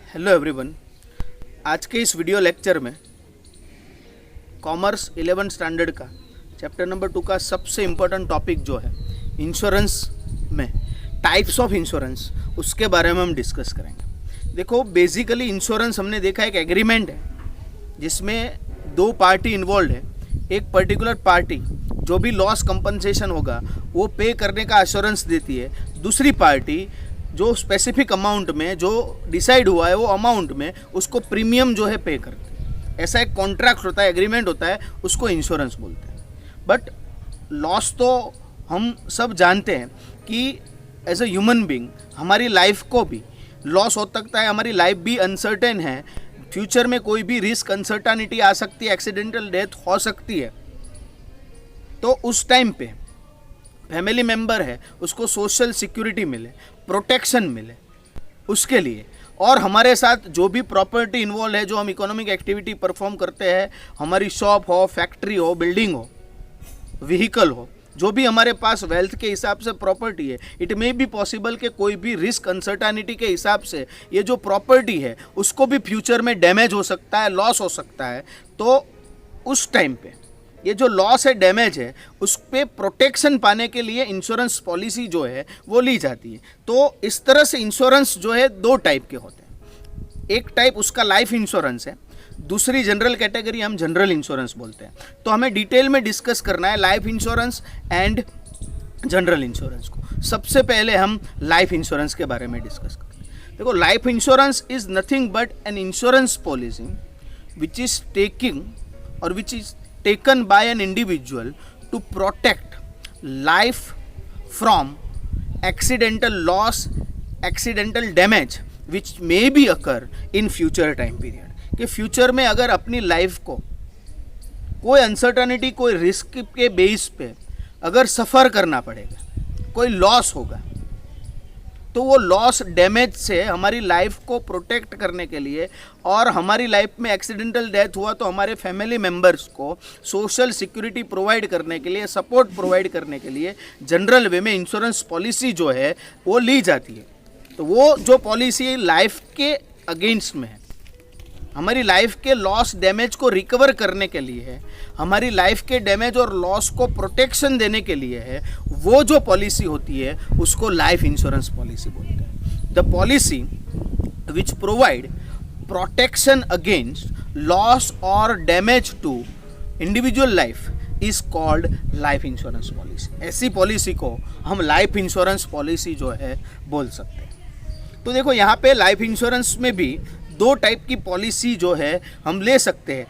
Hello everyone. आज के इस वीडियो लेक्चर में कॉमर्स 11 स्टैंडर्ड का चैप्टर नंबर 2 का सबसे इम्पोर्टेंट टॉपिक जो है इंश्योरेंस में टाइप्स ऑफ इंश्योरेंस, उसके बारे में हम डिस्कस करेंगे। देखो, बेसिकली इंश्योरेंस हमने देखा एक एग्रीमेंट है जिसमें दो पार्टी इन्वॉल्व है। एक पर्टिकुलर पार्टी जो भी लॉस कंपनसेशन होगा वो पे करने का एश्योरेंस देती है, दूसरी पार्टी जो स्पेसिफिक अमाउंट में जो डिसाइड हुआ है वो अमाउंट में उसको प्रीमियम जो है पे करते हैं। ऐसा एक कॉन्ट्रैक्ट होता है, एग्रीमेंट होता है, उसको इंश्योरेंस बोलते हैं। बट लॉस तो हम सब जानते हैं कि एज अ ह्यूमन बीइंग हमारी लाइफ को भी लॉस हो सकता है, हमारी लाइफ भी अनसर्टेन है, फ्यूचर में कोई भी रिस्क अनसर्टेनिटी आ सकती है, एक्सीडेंटल डेथ हो सकती है। तो उस टाइम पे फैमिली मेम्बर है उसको सोशल सिक्योरिटी मिले, प्रोटेक्शन मिले उसके लिए। और हमारे साथ जो भी प्रॉपर्टी इन्वॉल्व है, जो हम इकोनॉमिक एक्टिविटी परफॉर्म करते हैं, हमारी शॉप हो, फैक्ट्री हो, बिल्डिंग हो, व्हीकल हो, जो भी हमारे पास वेल्थ के हिसाब से प्रॉपर्टी है, इट मे बी पॉसिबल कि कोई भी रिस्क अनसर्टेनिटी के हिसाब से ये जो प्रॉपर्टी है उसको भी फ्यूचर में डैमेज हो सकता है, लॉस हो सकता है। तो उस टाइम पे ये जो लॉस है, डैमेज है, उस पर प्रोटेक्शन पाने के लिए इंश्योरेंस पॉलिसी जो है वो ली जाती है। तो इस तरह से इंश्योरेंस जो है दो टाइप के होते हैं। एक टाइप उसका लाइफ इंश्योरेंस है, दूसरी जनरल कैटेगरी हम जनरल इंश्योरेंस बोलते हैं। तो हमें डिटेल में डिस्कस करना है life insurance and general insurance को। सबसे पहले हम लाइफ इंश्योरेंस के बारे में डिस्कस करते हैं। देखो, life insurance is nothing but an insurance policy which is taking और which is taken by an individual to protect life from accidental loss, accidental damage which may be occur in future time period। कि future में अगर अपनी life को कोई uncertainty, कोई risk के base पे अगर सफ़र करना पड़ेगा, कोई लॉस होगा, तो वो लॉस डैमेज से हमारी लाइफ को प्रोटेक्ट करने के लिए और हमारी लाइफ में एक्सीडेंटल डेथ हुआ तो हमारे फैमिली मेम्बर्स को सोशल सिक्योरिटी प्रोवाइड करने के लिए, सपोर्ट प्रोवाइड करने के लिए जनरल वे में इंश्योरेंस पॉलिसी जो है वो ली जाती है। तो वो जो पॉलिसी लाइफ के अगेंस्ट में है, हमारी लाइफ के लॉस डैमेज को रिकवर करने के लिए है, हमारी लाइफ के डैमेज और लॉस को प्रोटेक्शन देने के लिए है, वो जो पॉलिसी होती है उसको लाइफ इंश्योरेंस पॉलिसी बोलते हैं। The policy which provide protection against loss और damage to individual life is called life insurance policy. ऐसी पॉलिसी को हम लाइफ इंश्योरेंस पॉलिसी जो है बोल सकते हैं। तो देखो, यहाँ पे लाइफ इंश्योरेंस में भी दो टाइप की पॉलिसी जो है हम ले सकते हैं।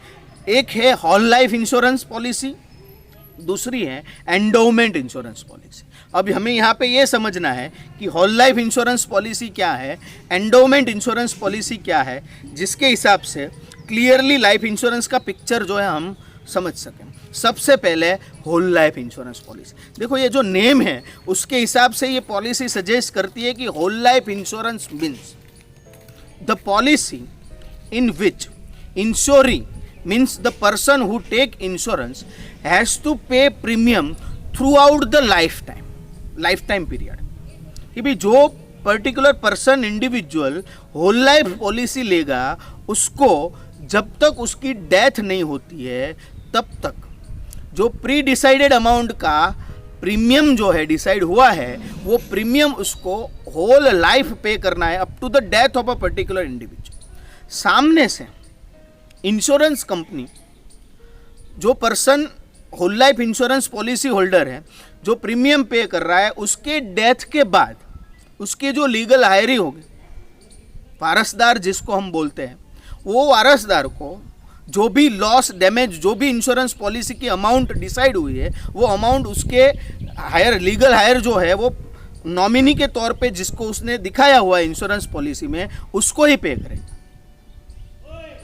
एक है होल लाइफ इंश्योरेंस पॉलिसी, दूसरी है एंडोमेंट इंश्योरेंस पॉलिसी। अब हमें यहाँ पे ये समझना है कि होल लाइफ इंश्योरेंस पॉलिसी क्या है, एंडोमेंट इंश्योरेंस पॉलिसी क्या है, जिसके हिसाब से क्लियरली लाइफ इंश्योरेंस का पिक्चर जो है हम समझ सकें। सबसे पहले होल लाइफ इंश्योरेंस पॉलिसी। देखो, ये जो नेम है उसके हिसाब से ये पॉलिसी सजेस्ट करती है कि whole life insurance means the policy in which insuree means the person who take insurance has to pay premium throughout the lifetime period। कि भाई जो particular person, individual whole life policy लेगा उसको जब तक उसकी डेथ नहीं होती है तब तक जो प्री डिसाइडेड अमाउंट का प्रीमियम जो है डिसाइड हुआ है वो प्रीमियम उसको होल लाइफ पे करना है up to the death of a particular individual. सामने से इंश्योरेंस कंपनी, जो person whole life insurance policy holder है, जो प्रीमियम पे कर रहा है, उसके डेथ के बाद उसके जो लीगल हायरी होगी, वारसदार जिसको हम बोलते हैं, वो वारसदार को जो भी लॉस डैमेज, जो भी इंश्योरेंस पॉलिसी की अमाउंट डिसाइड हुई है, वो अमाउंट उसके हायर, लीगल हायर जो है वो नॉमिनी के तौर पे जिसको उसने दिखाया हुआ है इंश्योरेंस पॉलिसी में, उसको ही पे करेगा,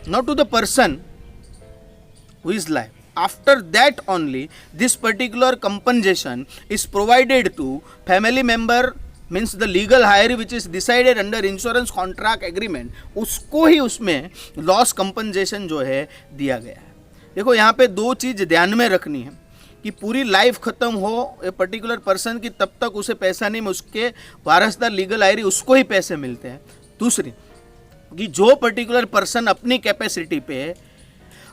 not to the person who is life. After that only this particular compensation is provided to family member, means the legal heir which is decided under insurance contract agreement, उसको ही उसमें loss compensation जो है दिया गया है। देखो, यहाँ पे दो चीज़ ध्यान में रखनी है कि पूरी लाइफ ख़त्म हो ए पर्टिकुलर पर्सन की तब तक उसे पैसा नहीं, उसके वारसदार लीगल हायर उसको ही पैसे मिलते हैं। दूसरी, कि जो पर्टिकुलर पर्सन अपनी कैपेसिटी पे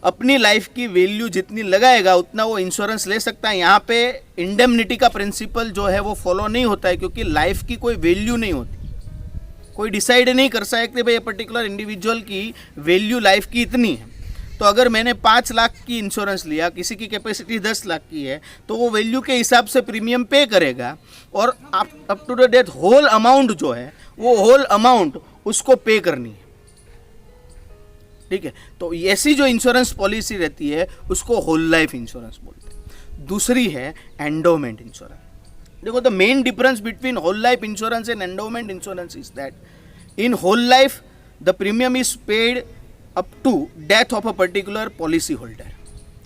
अपनी लाइफ की वैल्यू जितनी लगाएगा उतना वो इंश्योरेंस ले सकता है। यहाँ पे इंडेमनिटी का प्रिंसिपल जो है वो फॉलो नहीं होता है, क्योंकि लाइफ की कोई वैल्यू नहीं होती। कोई डिसाइड नहीं कर सकते कि भाई ये पर्टिकुलर इंडिविजुअल की वैल्यू लाइफ की इतनी है। तो अगर मैंने 5 लाख की इंश्योरेंस लिया, किसी की कैपेसिटी 10 लाख की है, तो वो वैल्यू के हिसाब से प्रीमियम पे करेगा और up to the death whole amount जो है वो होल अमाउंट उसको पे करनी है। ठीक है, तो ऐसी जो इंश्योरेंस पॉलिसी रहती है उसको होल लाइफ इंश्योरेंस बोलते हैं। दूसरी है एंडोमेंट इंश्योरेंस। देखो, the main difference between whole life insurance and endowment insurance is that in whole life the premium is paid up to death of a particular policy holder.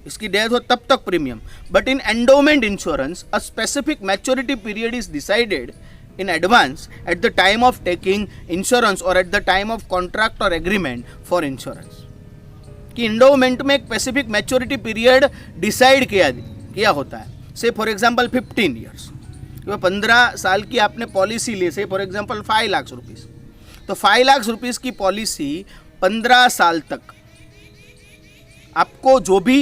इसकी death हो तब तक premium. But in endowment insurance a specific maturity period is decided in advance at the time of taking insurance or at the time of contract or agreement for insurance। कि endowment में एक specific maturity period decide किया होता है। से for example 15 years, 15 साल की आपने पॉलिसी ली, से फॉर एग्जांपल 5 लाख रुपीस। तो 5 लाख रुपीस की पॉलिसी 15 साल तक आपको जो भी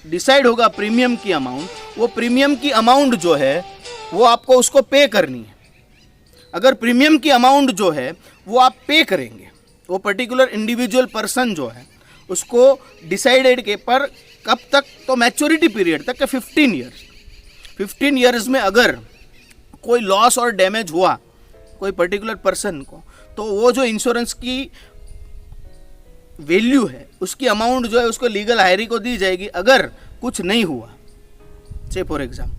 डिसाइड होगा प्रीमियम की अमाउंट, वो प्रीमियम की अमाउंट जो है वो आपको उसको पे करनी है। अगर प्रीमियम की अमाउंट जो है वो आप पे करेंगे, वो पर्टिकुलर इंडिविजुअल पर्सन जो है उसको डिसाइडेड के पर कब तक, तो मैच्योरिटी पीरियड तक के 15 ईयर्स। 15 ईयर्स में अगर कोई लॉस और डैमेज हुआ कोई पर्टिकुलर पर्सन को, तो वो जो इंश्योरेंस की वैल्यू है उसकी अमाउंट जो है उसको लीगल हायरी को दी जाएगी। अगर कुछ नहीं हुआ से फॉर एग्जाम्पल,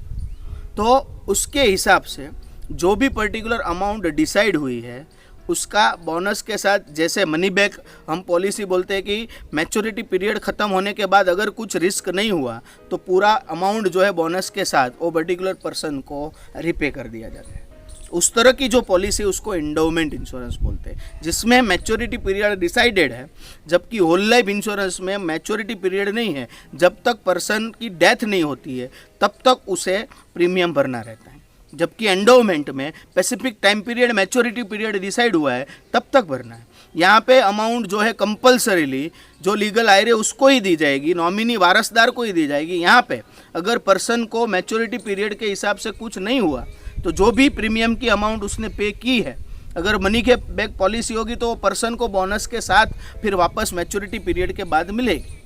तो उसके हिसाब से जो भी पर्टिकुलर अमाउंट डिसाइड हुई है उसका बोनस के साथ, जैसे मनी बैक हम पॉलिसी बोलते हैं कि मैच्योरिटी पीरियड ख़त्म होने के बाद अगर कुछ रिस्क नहीं हुआ तो पूरा अमाउंट जो है बोनस के साथ वो पर्टिकुलर पर्सन को रिपे कर दिया जाता है। उस तरह की जो पॉलिसी उसको एंडोमेंट इंश्योरेंस बोलते हैं, जिसमें मैच्योरिटी पीरियड डिसाइडेड है। जबकि होल लाइफ इंश्योरेंस में मैच्योरिटी पीरियड नहीं है, जब तक पर्सन की डेथ नहीं होती है तब तक उसे प्रीमियम भरना रहता है। जबकि एंडोमेंट में specific time period maturity period decide हुआ है तब तक भरना है। यहाँ पे अमाउंट जो है कंपलसरीली जो लीगल आयरे उसको ही दी जाएगी, नॉमिनी वारसदार को ही दी जाएगी। यहाँ पे अगर पर्सन को मैच्योरिटी पीरियड के हिसाब से कुछ नहीं हुआ तो जो भी प्रीमियम की अमाउंट उसने पे की है, अगर मनी के बैक पॉलिसी होगी तो पर्सन को बोनस के साथ फिर वापस मैच्योरिटी पीरियड के बाद मिलेगी।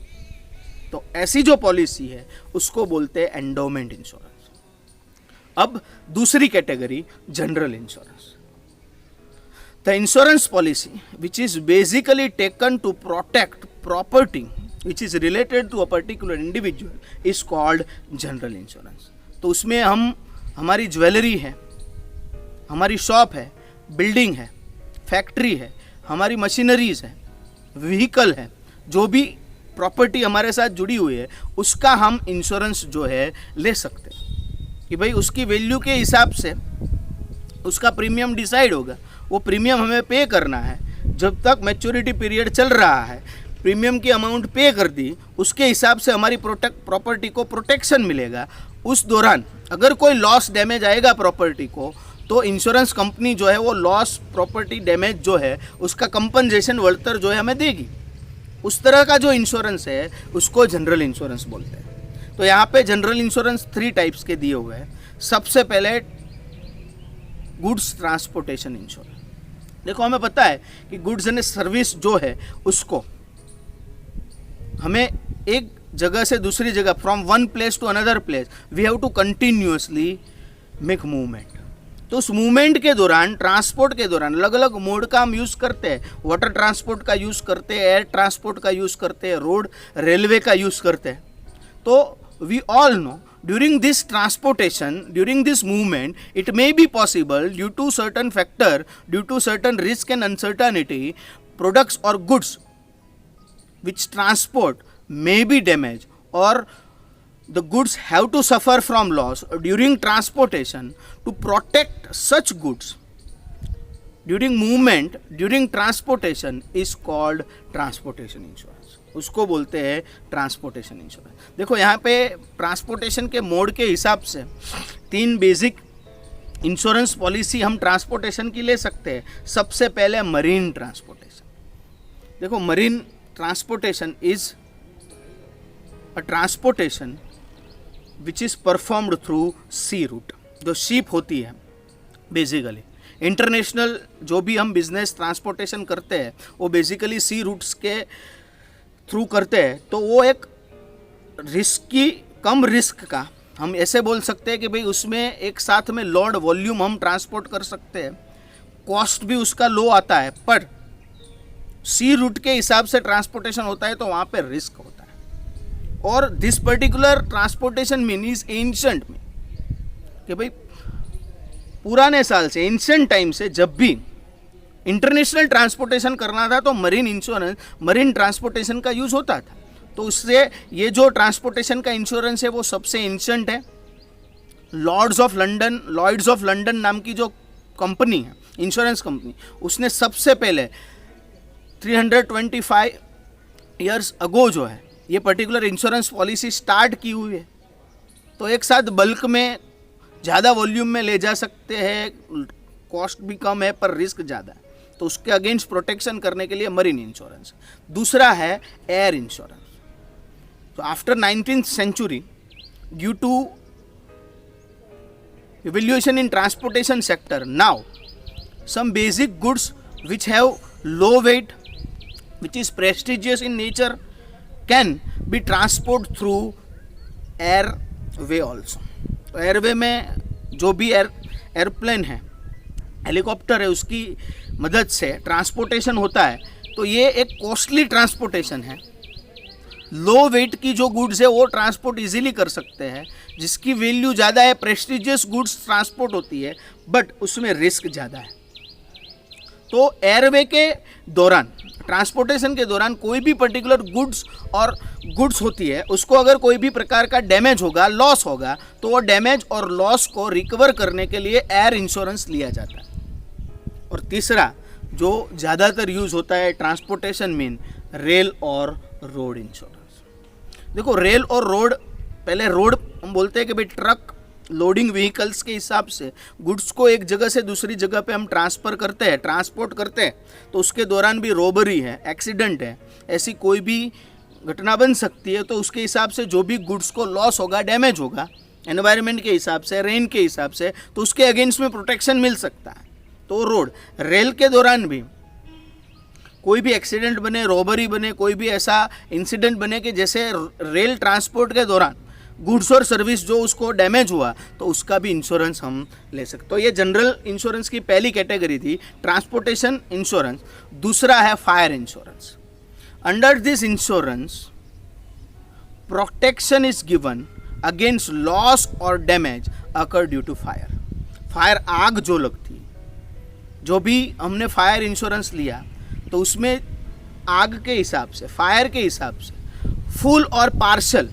तो ऐसी जो पॉलिसी है उसको बोलते हैं एंडोमेंट इंश्योरेंस। अब दूसरी category general insurance. The insurance policy which is basically taken to protect property which is related to a particular individual is called general insurance. तो उसमें हमारी ज्वेलरी है, हमारी शॉप है, बिल्डिंग है, फैक्ट्री है, हमारी मशीनरीज है, व्हीकल है, जो भी प्रॉपर्टी हमारे साथ जुड़ी हुई है उसका हम इंश्योरेंस जो है ले सकते हैं कि भाई उसकी वैल्यू के हिसाब से उसका प्रीमियम डिसाइड होगा। वो प्रीमियम हमें पे करना है जब तक मैच्योरिटी पीरियड चल रहा है। प्रीमियम की अमाउंट पे कर दी, उसके हिसाब से हमारी प्रॉपर्टी को प्रोटेक्शन मिलेगा। उस दौरान अगर कोई लॉस डैमेज आएगा प्रॉपर्टी को, तो इंश्योरेंस कंपनी जो है वो लॉस प्रॉपर्टी डैमेज जो है उसका कंपनसेशन वळतर जो है हमें देगी। उस तरह का जो इंश्योरेंस है उसको जनरल इंश्योरेंस बोलते हैं। तो यहाँ पे जनरल इंश्योरेंस 3 टाइप्स के दिए हुए हैं। सबसे पहले गुड्स ट्रांसपोर्टेशन इंश्योरेंस। देखो, हमें पता है कि गुड्स एंड सर्विस जो है उसको हमें एक जगह से दूसरी जगह, from one place to another place, we have to continuously make movement. तो उस मूवमेंट के दौरान, ट्रांसपोर्ट के दौरान अलग अलग मोड का हम यूज़ करते हैं। वाटर ट्रांसपोर्ट का यूज़ करते हैं, एयर ट्रांसपोर्ट का यूज़ करते हैं, रोड रेलवे का यूज़ करते हैं। तो we all know during this transportation, during this movement, it may be possible due to certain factor, due to certain risk and uncertainty, products or goods which transport may be damaged or the goods have to suffer from loss during transportation. To protect such goods during movement, during transportation is called transportation insurance. उसको बोलते हैं transportation insurance. देखो, यहाँ पे transportation के mode के हिसाब से 3 बेसिक इंश्योरेंस पॉलिसी हम ट्रांसपोर्टेशन की ले सकते हैं। सबसे पहले मरीन ट्रांसपोर्टेशन। देखो marine transportation is a transportation which is performed through sea route. जो शिप होती है बेसिकली इंटरनेशनल जो भी हम बिजनेस ट्रांसपोर्टेशन करते हैं वो बेसिकली सी रूट्स के थ्रू करते हैं, तो वो एक रिस्की कम रिस्क का हम ऐसे बोल सकते हैं कि भाई उसमें एक साथ में लोड वॉल्यूम हम ट्रांसपोर्ट कर सकते हैं, कॉस्ट भी उसका लो आता है, पर सी रूट के हिसाब से ट्रांसपोर्टेशन होता है तो वहाँ पे रिस्क होता है। और this particular transportation mean is ancient में कि भाई पुराने साल से एंशंट टाइम से जब भी इंटरनेशनल ट्रांसपोर्टेशन करना था तो मरीन ट्रांसपोर्टेशन का यूज़ होता था। तो उससे ये जो ट्रांसपोर्टेशन का इंश्योरेंस है वो सबसे एंशंट है। लॉयड्स ऑफ लंदन नाम की जो कंपनी है, इंश्योरेंस कंपनी, उसने सबसे पहले 325 ईयर्स अगो जो है ये पर्टिकुलर इंश्योरेंस पॉलिसी स्टार्ट की हुई है। तो एक साथ बल्क में ज़्यादा वॉल्यूम में ले जा सकते हैं, कॉस्ट भी कम है पर रिस्क ज़्यादा है, तो उसके अगेंस्ट प्रोटेक्शन करने के लिए मरीन इंश्योरेंस। दूसरा है एयर इंश्योरेंस। तो after 19th century, due to evolution in transportation sector, now some basic goods which have low weight, which is prestigious in nature, can be transported through airway also. तो airway में जो भी airplane है, helicopter है, उसकी मदद से transportation होता है। तो ये एक कॉस्टली ट्रांसपोर्टेशन है। लो वेट की जो गुड्स है वो ट्रांसपोर्ट इजीली कर सकते हैं, जिसकी वैल्यू ज़्यादा है, प्रेस्टिजियस गुड्स ट्रांसपोर्ट होती है, बट उसमें रिस्क ज़्यादा है। तो एयरवे के दौरान, ट्रांसपोर्टेशन के दौरान कोई भी पर्टिकुलर गुड्स होती है, उसको अगर कोई भी प्रकार का डैमेज होगा, लॉस होगा, तो वो डैमेज और लॉस को रिकवर करने के लिए एयर इंश्योरेंस लिया जाता है। और तीसरा जो ज़्यादातर यूज़ होता है ट्रांसपोर्टेशन में, रेल और रोड इंश्योरेंस। देखो रेल और रोड, पहले रोड हम बोलते हैं कि भाई ट्रक लोडिंग व्हीकल्स के हिसाब से गुड्स को एक जगह से दूसरी जगह पे हम ट्रांसपोर्ट करते हैं, तो उसके दौरान भी रॉबरी है, एक्सीडेंट है, ऐसी कोई भी घटना बन सकती है। तो उसके हिसाब से जो भी गुड्स को लॉस होगा, डैमेज होगा, एनवायरनमेंट के हिसाब से, रेन के हिसाब से, तो उसके अगेंस्ट में प्रोटेक्शन मिल सकता है। तो रोड, रेल के दौरान भी कोई भी एक्सीडेंट बने, रॉबरी बने, कोई भी ऐसा इंसिडेंट बने कि जैसे रेल ट्रांसपोर्ट के दौरान गुड्स और सर्विस जो उसको डैमेज हुआ, तो उसका भी इंश्योरेंस हम ले सकते। तो ये जनरल इंश्योरेंस की पहली कैटेगरी थी, ट्रांसपोर्टेशन इंश्योरेंस। दूसरा है fire insurance. Under this insurance protection is given against loss और damage occur due to fire. Fire, आग जो लगती है, जो भी हमने फायर इंश्योरेंस लिया तो उसमें आग के हिसाब से, फायर के हिसाब से फुल और पार्शल,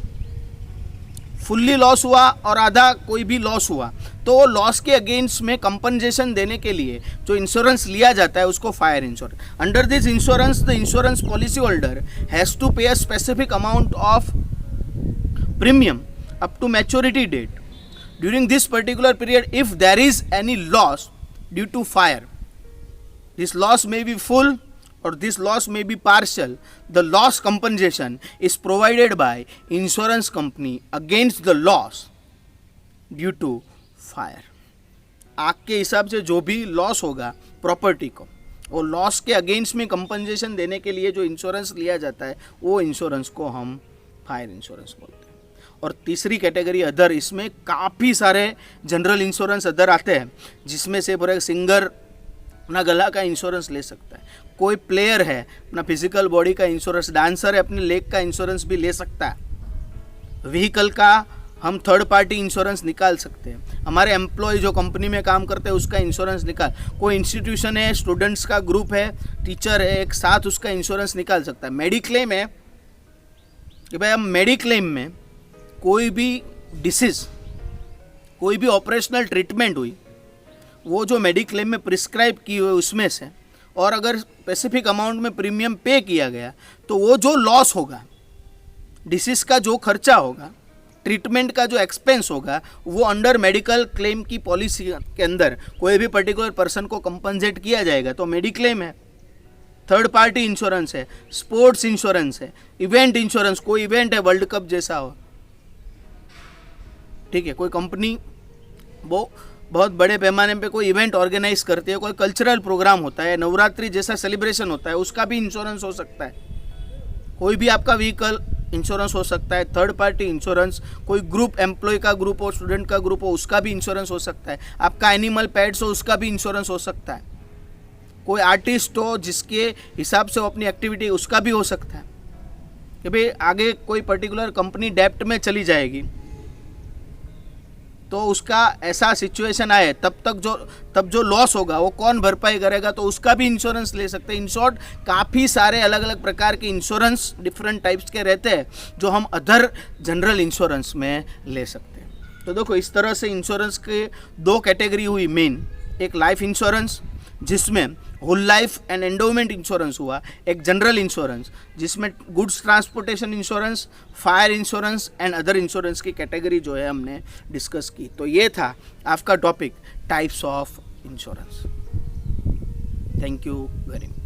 फुल्ली लॉस हुआ और आधा कोई भी लॉस हुआ, तो लॉस के अगेंस्ट में कंपनसेशन देने के लिए जो इंश्योरेंस लिया जाता है उसको fire insurance. Under this insurance the insurance policy holder has to pay a specific amount of premium up to maturity date during this particular period if there is any loss due to fire. This loss may be full or this loss may be partial. The loss compensation is provided by insurance company against the loss due to fire. आग के हिसाब से जो भी loss होगा property को, और loss के अगेंस्ट में कंपनसेशन देने के लिए जो इंश्योरेंस लिया जाता है वो इंश्योरेंस को हम फायर इंश्योरेंस बोलते हैं। और तीसरी कैटेगरी अदर, इसमें काफ़ी सारे जनरल इंश्योरेंस अदर आते हैं, जिसमें से पूरा सिंगर अपना गला का इंश्योरेंस ले सकता है, कोई प्लेयर है अपना फिजिकल बॉडी का इंश्योरेंस, डांसर है अपने लेग का इंश्योरेंस भी ले सकता है, व्हीकल का हम थर्ड पार्टी इंश्योरेंस निकाल सकते हैं, हमारे एम्प्लॉय जो कंपनी में काम करते हैं उसका इंश्योरेंस निकाल, कोई इंस्टीट्यूशन है, स्टूडेंट्स का ग्रुप है, टीचर है, एक साथ उसका इंश्योरेंस निकाल सकता है। मेडिक्लेम है कि भाई हम मेडिक्लेम में कोई भी डिसीज़, कोई भी ऑपरेशनल ट्रीटमेंट हुई, वो जो मेडिक्लेम में प्रिस्क्राइब की हुई उसमें से, और अगर स्पेसिफिक अमाउंट में प्रीमियम पे किया गया तो वो जो लॉस होगा, डिसीज़ का जो खर्चा होगा, ट्रीटमेंट का जो एक्सपेंस होगा, वो अंडर मेडिकल क्लेम की पॉलिसी के अंदर कोई भी पर्टिकुलर पर्सन को कंपनसेट किया जाएगा, तो मेडिक्लेम है। थर्ड पार्टी इंश्योरेंस है, स्पोर्ट्स इंश्योरेंस है, इवेंट इंश्योरेंस, कोई इवेंट है वर्ल्ड कप जैसा हो, ठीक है, कोई कंपनी वो बहुत बड़े पैमाने पे कोई इवेंट ऑर्गेनाइज करती है, कोई कल्चरल प्रोग्राम होता है, नवरात्रि जैसा सेलिब्रेशन होता है, उसका भी इंश्योरेंस हो सकता है। कोई भी आपका व्हीकल इंश्योरेंस हो सकता है। थर्ड पार्टी इंश्योरेंस, कोई ग्रुप, एम्प्लॉय का ग्रुप हो, स्टूडेंट का ग्रुप हो, उसका भी इंश्योरेंस हो सकता है। आपका एनिमल पेट्स हो, उसका भी इंश्योरेंस हो सकता है। कोई आर्टिस्ट हो जिसके हिसाब से वो अपनी एक्टिविटी, उसका भी हो सकता है कि भाई आगे कोई पर्टिकुलर कंपनी डेप्ट में चली जाएगी तो उसका ऐसा सिचुएशन आए, तब जो लॉस होगा वो कौन भरपाई करेगा, तो उसका भी इंश्योरेंस ले सकते हैं। इन शॉर्ट काफ़ी सारे अलग अलग प्रकार के इंश्योरेंस डिफरेंट टाइप्स के रहते हैं जो हम अदर जनरल इंश्योरेंस में ले सकते हैं। तो देखो इस तरह से इंश्योरेंस के दो कैटेगरी हुई मेन, एक लाइफ इंश्योरेंस जिसमें whole life and endowment insurance हुआ, एक जनरल इंश्योरेंस जिसमें goods transportation insurance, fire insurance and other insurance की कैटेगरी जो है हमने डिस्कस की। तो ये था आपका topic types of insurance. Thank you very much.